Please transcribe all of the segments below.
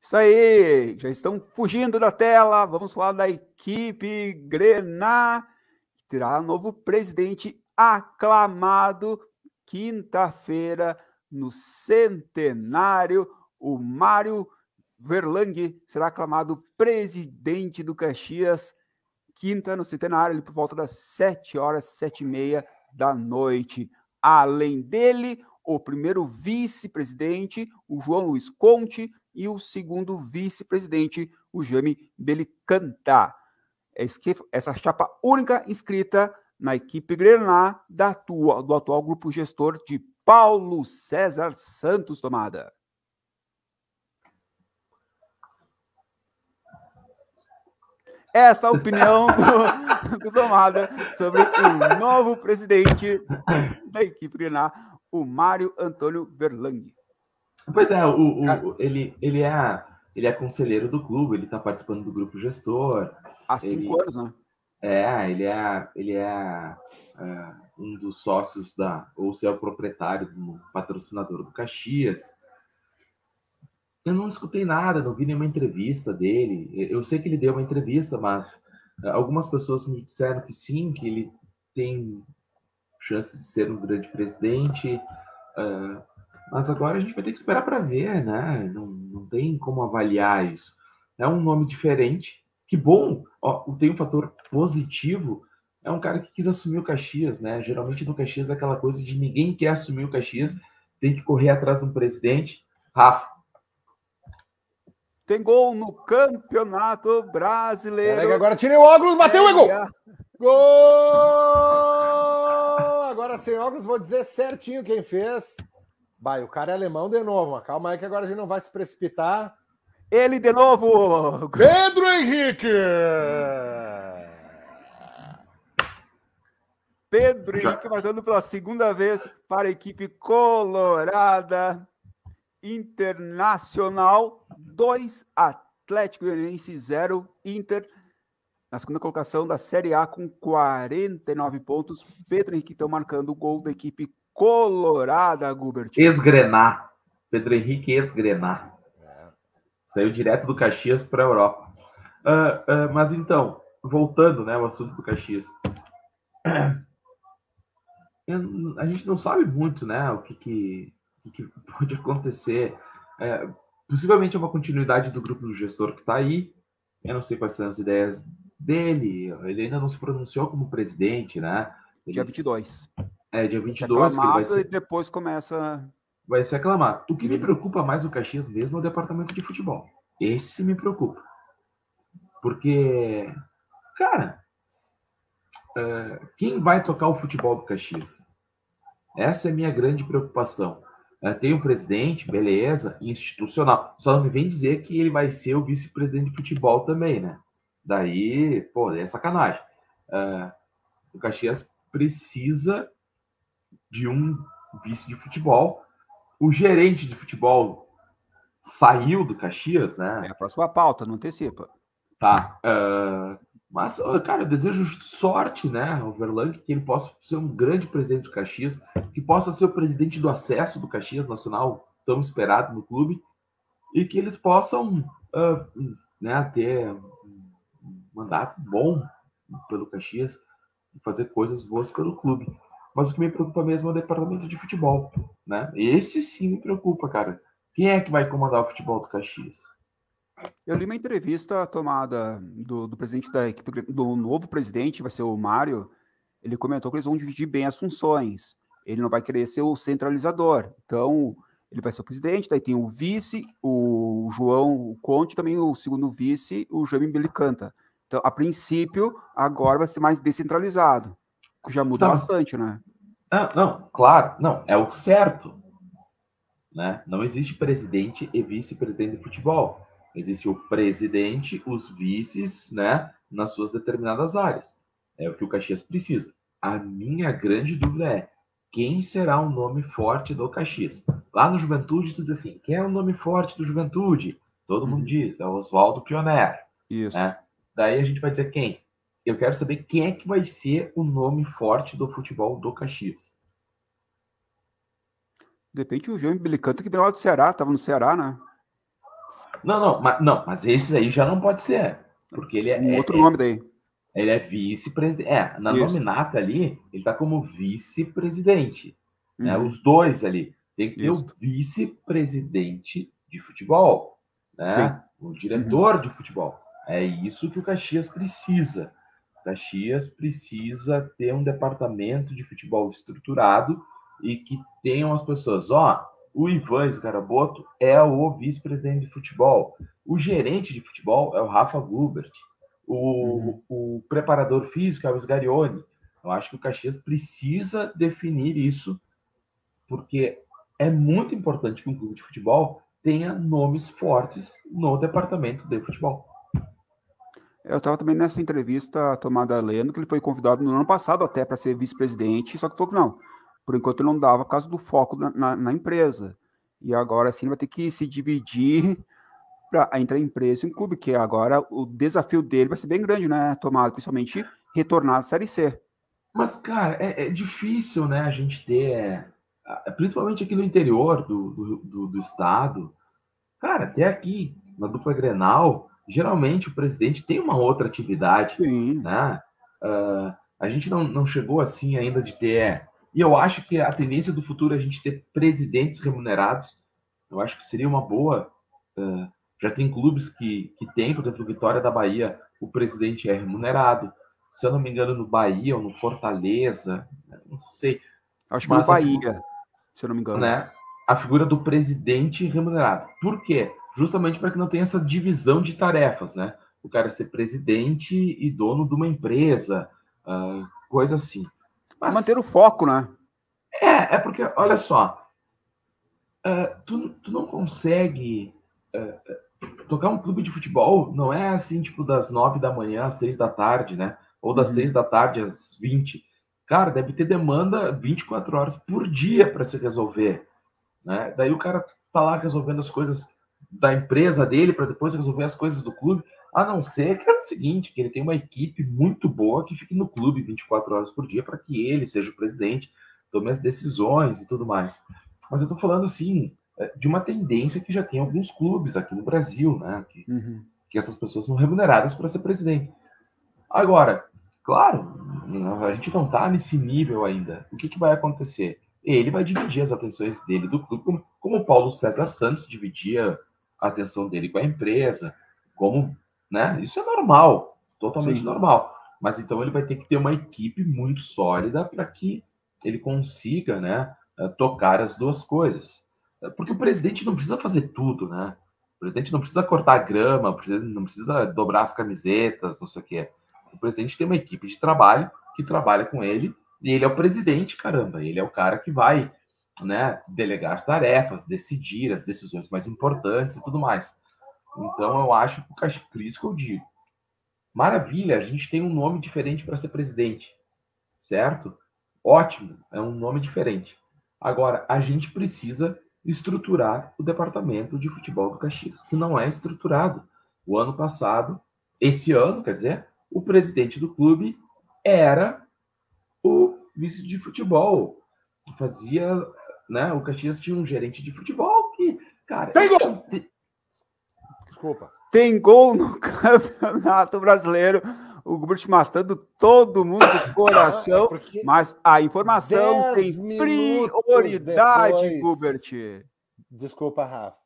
Isso aí, já estão fugindo da tela. Vamos falar da equipe Grená, que terá um novo presidente aclamado quinta-feira no Centenário. O Mário Verlang será aclamado presidente do Caxias, quinta no Centenário, ali por volta das 7h, 7h30 da noite. Além dele, o primeiro vice-presidente, o João Luiz Conte, e o segundo vice-presidente, o Jaime Belicanta. Essa chapa única inscrita na equipe Grená do atual grupo gestor de Paulo César Santos Tomada. Essa é a opinião do Tomada sobre o novo presidente da equipe Grená, o Mário Antônio Verlang. Pois é, ele é conselheiro do clube, ele está participando do grupo gestor. Há 5 anos, né? Ele é um dos sócios ou se é o proprietário do patrocinador do Caxias. Eu não escutei nada, não vi nenhuma entrevista dele. Eu sei que ele deu uma entrevista, mas algumas pessoas me disseram que sim, que ele tem chance de ser um grande presidente. Mas agora a gente vai ter que esperar para ver, né? Não tem como avaliar isso. É um nome diferente. Que bom! Ó, tem um fator positivo. É um cara que quis assumir o Caxias, né? Geralmente no Caxias é aquela coisa de ninguém quer assumir o Caxias, tem que correr atrás de um presidente. Rafa. Tem gol no Campeonato Brasileiro. Peraí, agora tirei o óculos, bateu o gol! Gol! Agora sem óculos, vou dizer certinho quem fez. Vai, o cara é alemão de novo, mas calma aí que agora a gente não vai se precipitar. Ele de novo! Pedro Henrique! Pedro Henrique marcando pela segunda vez para a equipe colorada. Internacional 2, Atlético Goianiense 0, Inter na segunda colocação da Série A com 49 pontos. Pedro Henrique estão marcando o gol da equipe colorada, Gubert. Ex-Grená. Pedro Henrique ex-Grená. Saiu direto do Caxias para a Europa. Mas então, voltando, né, ao assunto do Caxias. A gente não sabe muito, né, o que pode acontecer. Possivelmente é uma continuidade do grupo do gestor que está aí. Eu não sei quais são as ideias dele. Ele ainda não se pronunciou como presidente, né? Dia 22. Dia 22. Que ele vai ser... E depois começa... Vai ser aclamado. O que me preocupa mais no Caxias mesmo é o departamento de futebol. Esse me preocupa. Porque, cara, quem vai tocar o futebol do Caxias? Essa é a minha grande preocupação. Tem um presidente, beleza, institucional. Só não me vem dizer que ele vai ser o vice-presidente de futebol também, né? Daí, pô, é sacanagem. O Caxias precisa de um vice de futebol. O gerente de futebol saiu do Caxias, né? É a próxima pauta, não antecipa. Tá. Mas, cara, eu desejo sorte, né, ao Verlang, que ele possa ser um grande presidente do Caxias, que possa ser o presidente do acesso do Caxias Nacional, tão esperado no clube, e que eles possam ter um mandato bom pelo Caxias e fazer coisas boas pelo clube. Mas o que me preocupa mesmo é o departamento de futebol, né? Esse sim me preocupa, cara. Quem é que vai comandar o futebol do Caxias? Eu li uma entrevista tomada do presidente da equipe, do novo presidente, vai ser o Mário. Ele comentou que eles vão dividir bem as funções. Ele não vai querer ser o centralizador. Então, ele vai ser o presidente, daí tem o vice, o João Conte, também o segundo vice, o Jaime Belicanta. Então, a princípio, agora vai ser mais descentralizado, que já muda bastante, né? Não, claro, não, é o certo. Né? Não existe presidente e vice-presidente de futebol. Existe o presidente, os vices, né, nas suas determinadas áreas. É o que o Caxias precisa. A minha grande dúvida é quem será o nome forte do Caxias? Lá no Juventude, tu diz assim, quem é o nome forte do Juventude? Todo mundo diz, é o Oswaldo Pioneiro. Isso. Né? Daí a gente vai dizer quem? Eu quero saber quem é que vai ser o nome forte do futebol do Caxias. De repente o Jaime Belicanta, que veio lá do Ceará, estava no Ceará, né? Mas esse aí já não pode ser, porque ele outro nome daí. Ele é vice-presidente. Na Isso. nominata ali, ele está como vice-presidente. Né? Uhum. Os dois ali. Tem que ter Isso. o vice-presidente de futebol, né? O diretor de futebol. É isso que o Caxias precisa. O Caxias precisa ter um departamento de futebol estruturado e que tenham as pessoas. O Ivan Sgaraboto é o vice-presidente de futebol. O gerente de futebol é o Rafa Gubert. O preparador físico é o Sgarione. Eu acho que o Caxias precisa definir isso, porque é muito importante que um clube de futebol tenha nomes fortes no departamento de futebol. Eu estava também nessa entrevista tomada lendo que ele foi convidado no ano passado até para ser vice-presidente, só que falou que não, por enquanto ele não dava por causa do foco na empresa. E agora sim vai ter que se dividir entre a empresa e o clube, que agora o desafio dele vai ser bem grande, né, Tomado? Principalmente retornar à Série C. Mas, cara, é difícil, né, a gente ter, principalmente aqui no interior do estado, cara, até aqui na dupla Grenal, geralmente o presidente tem uma outra atividade, Sim. né? A gente não chegou assim ainda de ter. E eu acho que a tendência do futuro é a gente ter presidentes remunerados. Eu acho que seria uma boa. Já tem clubes que tem, por exemplo, Vitória da Bahia, o presidente é remunerado. Se eu não me engano, no Bahia ou no Fortaleza, não sei. Acho que no Bahia, se eu não me engano. Né? A figura do presidente remunerado. Por quê? Justamente para que não tenha essa divisão de tarefas, né? O cara ser presidente e dono de uma empresa, coisa assim. Mas manter o foco, né? É porque, olha só, tu não consegue tocar um clube de futebol, não é assim, tipo, das 9 da manhã às 6 da tarde, né? Ou das 6 da tarde às 20. Cara, deve ter demanda 24 horas por dia para se resolver. Né? Daí o cara tá lá resolvendo as coisas da empresa dele para depois resolver as coisas do clube, a não ser que é o seguinte, que ele tem uma equipe muito boa que fique no clube 24 horas por dia para que ele seja o presidente, tome as decisões e tudo mais. Mas eu tô falando assim, de uma tendência que já tem alguns clubes aqui no Brasil, né? Que essas pessoas são remuneradas para ser presidente. Agora, claro, a gente não tá nesse nível ainda. O que vai acontecer? Ele vai dividir as atenções dele do clube, como o Paulo César Santos dividia a atenção dele com a empresa, né? Isso é normal, totalmente normal. Mas então ele vai ter que ter uma equipe muito sólida para que ele consiga, né, tocar as duas coisas. Porque o presidente não precisa fazer tudo, né? O presidente não precisa cortar a grama, não precisa dobrar as camisetas, não sei o quê. O presidente tem uma equipe de trabalho que trabalha com ele e ele é o presidente, caramba. Ele é o cara que vai, né, delegar tarefas, decidir as decisões mais importantes e tudo mais. Então, eu acho que por isso que eu digo. Maravilha, a gente tem um nome diferente para ser presidente, certo? Ótimo, é um nome diferente. Agora, a gente precisa estruturar o departamento de futebol do Caxias, que não é estruturado. O ano passado, esse ano, quer dizer, o presidente do clube era o vice de futebol. Fazia, né? O Caxias tinha um gerente de futebol que, cara. Tem gol! Desculpa. Tem gol no Campeonato Brasileiro. O Gubert matando todo mundo do coração. Mas a informação tem prioridade, Gubert. Desculpa, Rafa.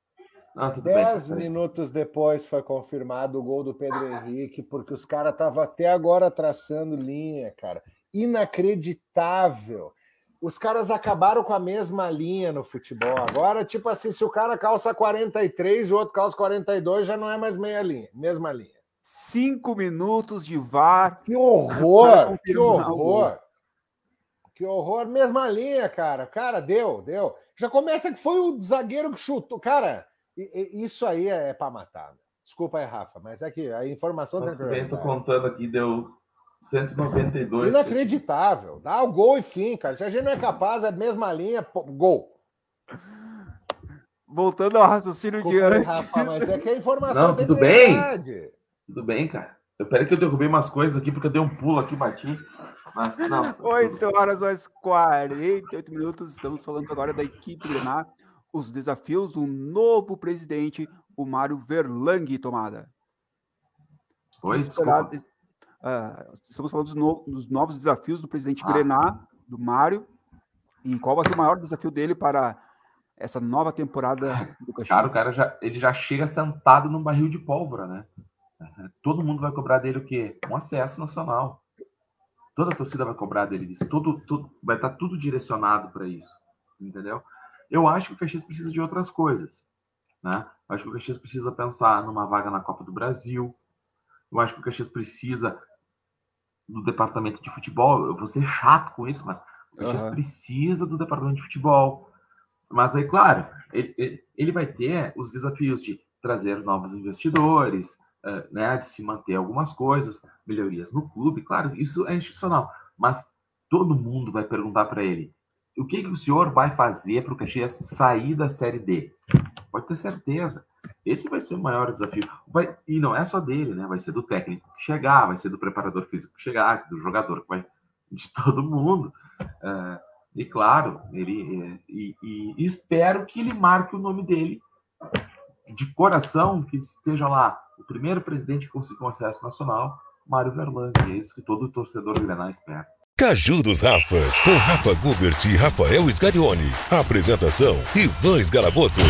10 minutos depois foi confirmado o gol do Pedro Henrique, porque os caras estavam até agora traçando linha, cara. Inacreditável. Os caras acabaram com a mesma linha no futebol. Agora, tipo assim, se o cara calça 43 e o outro calça 42, já não é mais mesma linha. 5 minutos de VAR. Que horror! Que horror! Que horror! Mesma linha, cara. Cara, deu. Já começa que foi o zagueiro que chutou. Cara, isso aí é para matar. Desculpa aí, Rafa, mas é que a informação tem prioridade. Tô contando aqui, deu 192. Inacreditável. Dá o gol e fim, cara. Se a gente não é capaz, é a mesma linha, gol. Voltando ao raciocínio de antes. Rafa, mas é que a informação tem prioridade. Tudo bem, cara. Espera que eu derrubei umas coisas aqui, porque eu dei um pulo aqui, bati. Mas não. 8 horas mais 48 minutos. Estamos falando agora da equipe Grenal. Os desafios, o novo presidente, o Mário Verlang, Tomada? Oi, desculpa. Estamos falando dos novos desafios do presidente Grená, do Mário, e qual vai ser o maior desafio dele para essa nova temporada do Caxias? Cara, ele já chega sentado num barril de pólvora, né? Todo mundo vai cobrar dele o quê? Um acesso nacional. Toda a torcida vai cobrar dele disso. Vai estar tudo direcionado para isso, entendeu? Eu acho que o Caxias precisa de outras coisas, né? Eu acho que o Caxias precisa pensar numa vaga na Copa do Brasil. Eu acho que o Caxias precisa do departamento de futebol. Eu vou ser chato com isso, mas o Caxias precisa do departamento de futebol. Mas aí, claro, ele vai ter os desafios de trazer novos investidores, né, de se manter algumas coisas, melhorias no clube. Claro, isso é institucional. Mas todo mundo vai perguntar para ele: o que o senhor vai fazer para o Caxias sair da Série D? Pode ter certeza. Esse vai ser o maior desafio. E não é só dele, né? Vai ser do técnico que chegar, vai ser do preparador físico que chegar, do jogador que vai... de todo mundo. E claro, e espero que ele marque o nome dele de coração, que esteja lá o primeiro presidente que conseguiu acesso nacional, Mário Verlang. É isso que todo torcedor Grená espera. Caju dos Rafas, com Rafa Gubert e Rafael Sgarione. Apresentação: Ivan Sgaraboto.